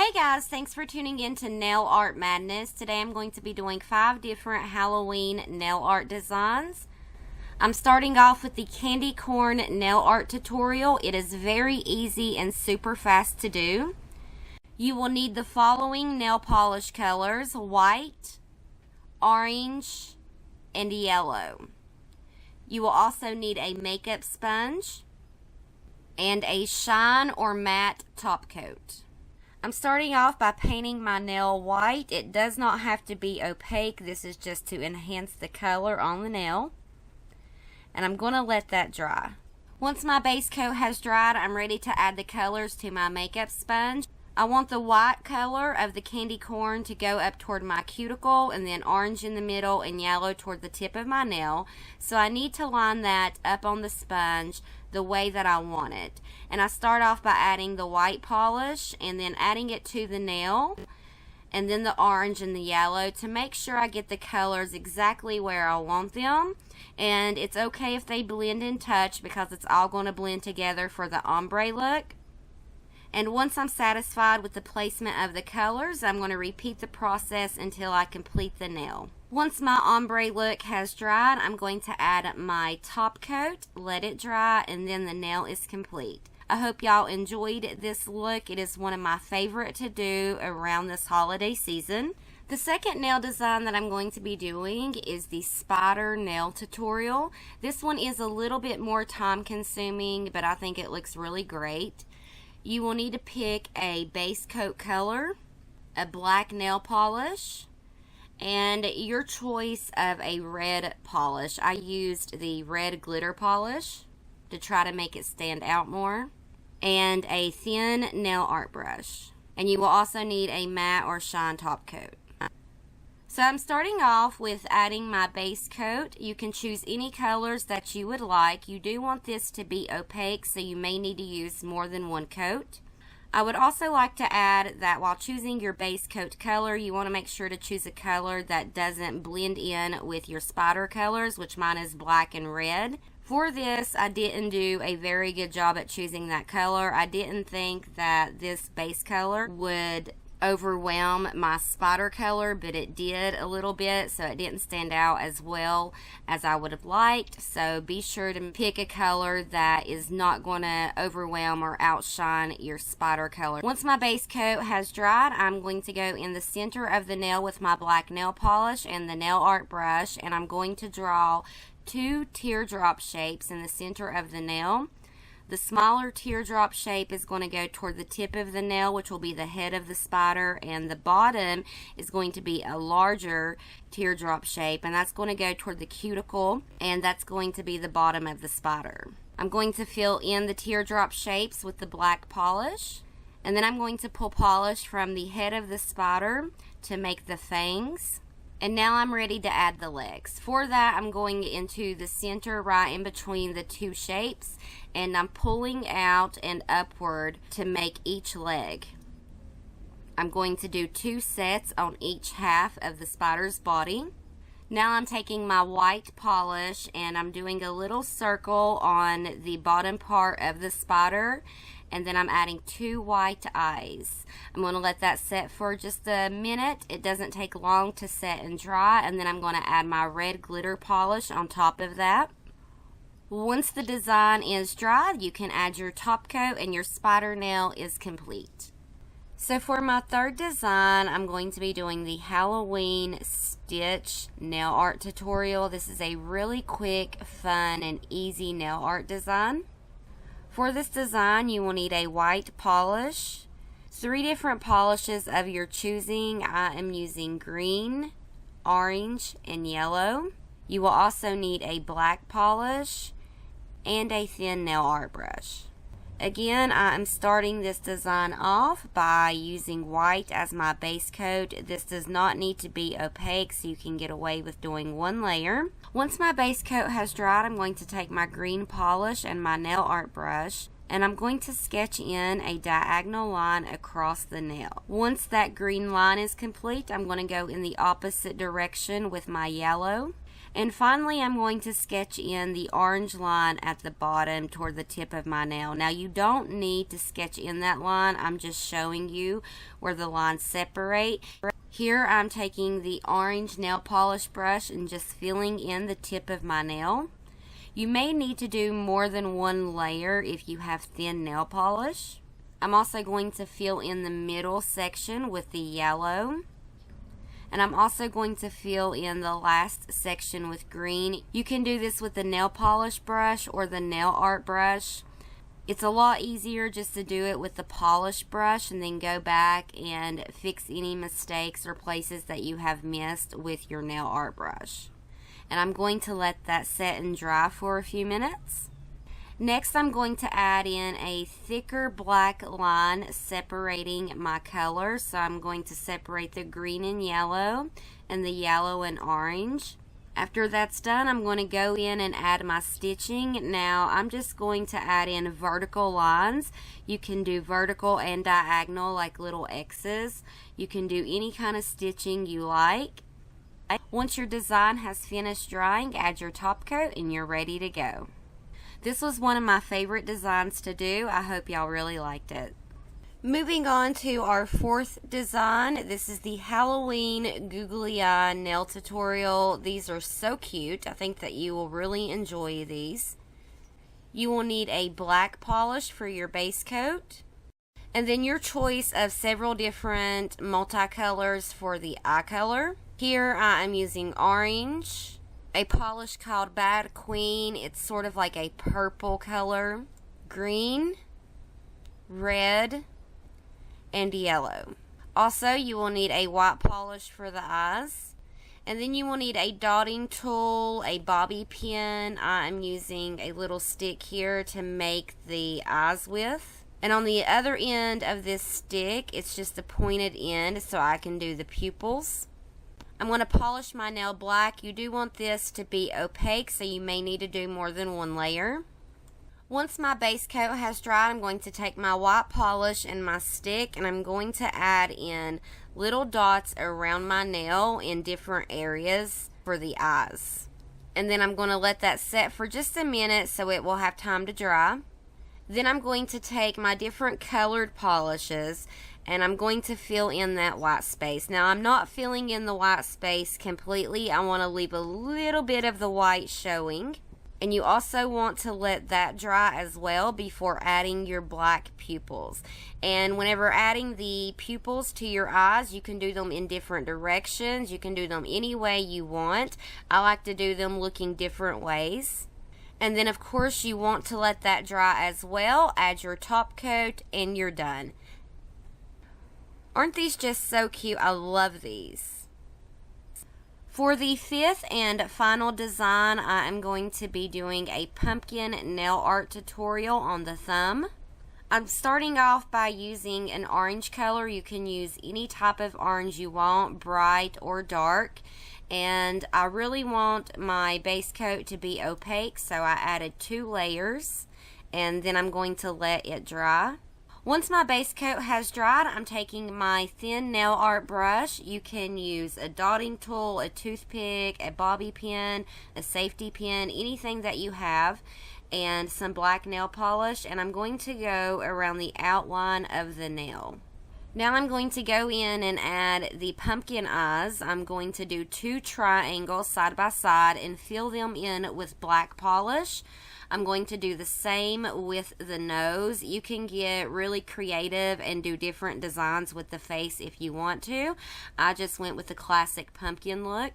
Hey guys, thanks for tuning in to Nail Art Madness. Today I'm going to be doing 5 different Halloween nail art designs. I'm starting off with the candy corn nail art tutorial. It is very easy and super fast to do. You will need the following nail polish colors: white, orange, and yellow. You will also need a makeup sponge and a shine or matte top coat. I'm starting off by painting my nail white. It does not have to be opaque. This is just to enhance the color on the nail. And I'm going to let that dry. Once my base coat has dried, I'm ready to add the colors to my makeup sponge. I want the white color of the candy corn to go up toward my cuticle, and then orange in the middle and yellow toward the tip of my nail. So I need to line that up on the sponge the way that I want it. And I start off by adding the white polish and then adding it to the nail, and then the orange and the yellow to make sure I get the colors exactly where I want them. And it's okay if they blend in touch because it's all going to blend together for the ombre look. And once I'm satisfied with the placement of the colors, I'm going to repeat the process until I complete the nail. Once my ombre look has dried, I'm going to add my top coat, let it dry, and then the nail is complete. I hope y'all enjoyed this look. It is one of my favorite to do around this holiday season. The second nail design that I'm going to be doing is the spider nail tutorial. This one is a little bit more time consuming, but I think it looks really great. You will need to pick a base coat color, a black nail polish, and your choice of a red polish. I used the red glitter polish to try to make it stand out more, and a thin nail art brush. And you will also need a matte or shine top coat. So I'm starting off with adding my base coat. You can choose any colors that you would like. You do want this to be opaque, so you may need to use more than one coat. I would also like to add that while choosing your base coat color, you want to make sure to choose a color that doesn't blend in with your spider colors, which mine is black and red. For this, I didn't do a very good job at choosing that color. I didn't think that this base color would overwhelm my spider color, but it did a little bit, so it didn't stand out as well as I would have liked. So be sure to pick a color that is not going to overwhelm or outshine your spider color. Once my base coat has dried, I'm going to go in the center of the nail with my black nail polish and the nail art brush, and I'm going to draw 2 teardrop shapes in the center of the nail. The smaller teardrop shape is going to go toward the tip of the nail, which will be the head of the spider, and the bottom is going to be a larger teardrop shape, and that's going to go toward the cuticle, and that's going to be the bottom of the spider. I'm going to fill in the teardrop shapes with the black polish, and then I'm going to pull polish from the head of the spider to make the fangs. And now I'm ready to add the legs. For that, I'm going into the center right in between the 2 shapes, and I'm pulling out and upward to make each leg. I'm going to do 2 sets on each half of the spider's body. Now I'm taking my white polish and I'm doing a little circle on the bottom part of the spider, and then I'm adding 2 white eyes. I'm going to let that set for just a minute. It doesn't take long to set and dry, and then I'm going to add my red glitter polish on top of that. Once the design is dry, you can add your top coat and your spider nail is complete. So for my third design, I'm going to be doing the Halloween stitch nail art tutorial. This is a really quick, fun, and easy nail art design. For this design, you will need a white polish, 3 different polishes of your choosing. I am using green, orange, and yellow. You will also need a black polish and a thin nail art brush. Again, I am starting this design off by using white as my base coat. This does not need to be opaque, so you can get away with doing 1 layer. Once my base coat has dried, I'm going to take my green polish and my nail art brush, and I'm going to sketch in a diagonal line across the nail. Once that green line is complete, I'm going to go in the opposite direction with my yellow, And finally, I'm going to sketch in the orange line at the bottom toward the tip of my nail. Now, you don't need to sketch in that line. I'm just showing you where the lines separate. Here, I'm taking the orange nail polish brush and just filling in the tip of my nail. You may need to do more than one layer if you have thin nail polish. I'm also going to fill in the middle section with the yellow. And I'm also going to fill in the last section with green. You can do this with the nail polish brush or the nail art brush. It's a lot easier just to do it with the polish brush and then go back and fix any mistakes or places that you have missed with your nail art brush. And I'm going to let that set and dry for a few minutes. Next, I'm going to add in a thicker black line separating my colors. So I'm going to separate the green and yellow and the yellow and orange. After that's done, I'm going to go in and add my stitching. Now, I'm just going to add in vertical lines. You can do vertical and diagonal like little X's. You can do any kind of stitching you like. Once your design has finished drying, add your top coat and you're ready to go. This was one of my favorite designs to do. I hope y'all really liked it. Moving on to our fourth design. This is the Halloween Googly Eye nail tutorial. These are so cute. I think that you will really enjoy these. You will need a black polish for your base coat. And then your choice of several different multicolors for the eye color. Here I am using orange. A polish called Bad Queen. It's sort of like a purple color. Green, red, and yellow. Also, you will need a white polish for the eyes. And then you will need a dotting tool, a bobby pin. I'm using a little stick here to make the eyes with. And on the other end of this stick, it's just a pointed end so I can do the pupils. I'm going to polish my nail black. You do want this to be opaque, so you may need to do more than one layer. Once my base coat has dried, I'm going to take my white polish and my stick, and I'm going to add in little dots around my nail in different areas for the eyes. And then I'm going to let that set for just a minute so it will have time to dry. Then I'm going to take my different colored polishes and I'm going to fill in that white space. Now, I'm not filling in the white space completely. I want to leave a little bit of the white showing. And you also want to let that dry as well before adding your black pupils. And whenever adding the pupils to your eyes, you can do them in different directions. You can do them any way you want. I like to do them looking different ways. And then, of course, you want to let that dry as well. Add your top coat and you're done. Aren't these just so cute? I love these. For the fifth and final design, I am going to be doing a pumpkin nail art tutorial on the thumb. I'm starting off by using an orange color. You can use any type of orange you want, bright or dark. And I really want my base coat to be opaque, so I added 2 layers. And then I'm going to let it dry. Once my base coat has dried, I'm taking my thin nail art brush. You can use a dotting tool, a toothpick, a bobby pin, a safety pin, anything that you have, and some black nail polish, and I'm going to go around the outline of the nail. Now I'm going to go in and add the pumpkin eyes. I'm going to do 2 triangles side by side and fill them in with black polish. I'm going to do the same with the nose. You can get really creative and do different designs with the face if you want to. I just went with the classic pumpkin look.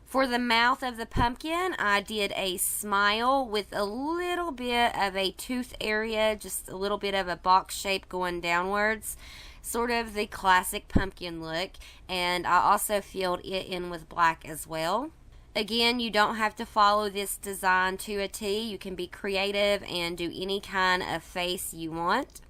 For the mouth of the pumpkin, I did a smile with a little bit of a tooth area, just a little bit of a box shape going downwards. Sort of the classic pumpkin look. And I also filled it in with black as well. Again, you don't have to follow this design to a T. You can be creative and do any kind of face you want.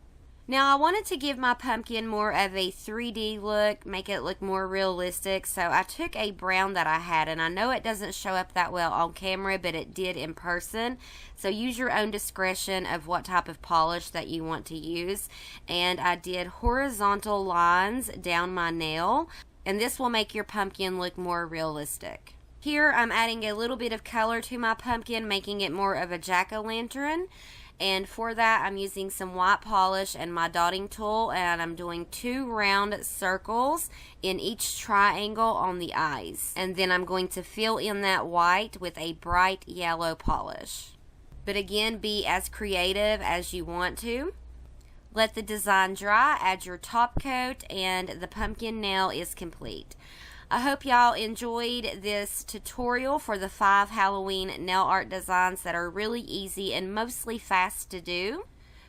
Now, I wanted to give my pumpkin more of a 3D look, make it look more realistic, so I took a brown that I had, and I know it doesn't show up that well on camera, but it did in person, so use your own discretion of what type of polish that you want to use. And I did horizontal lines down my nail, and this will make your pumpkin look more realistic. Here I'm adding a little bit of color to my pumpkin, making it more of a jack-o'-lantern. And for that, I'm using some white polish and my dotting tool, and I'm doing 2 round circles in each triangle on the eyes. And then I'm going to fill in that white with a bright yellow polish. But again, be as creative as you want to. Let the design dry, add your top coat, and the pumpkin nail is complete. I hope y'all enjoyed this tutorial for the 5 Halloween nail art designs that are really easy and mostly fast to do.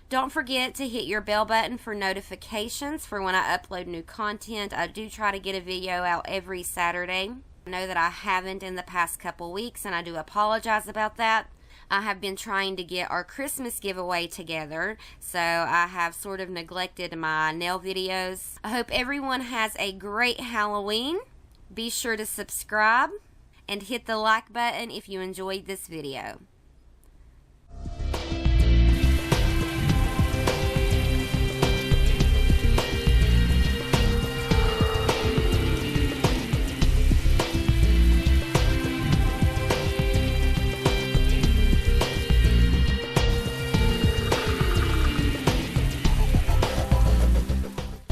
Don't forget to hit your bell button for notifications for when I upload new content. I do try to get a video out every Saturday. I know that I haven't in the past couple weeks, and I do apologize about that. I have been trying to get our Christmas giveaway together, so I have sort of neglected my nail videos. I hope everyone has a great Halloween. Be sure to subscribe and hit the like button if you enjoyed this video.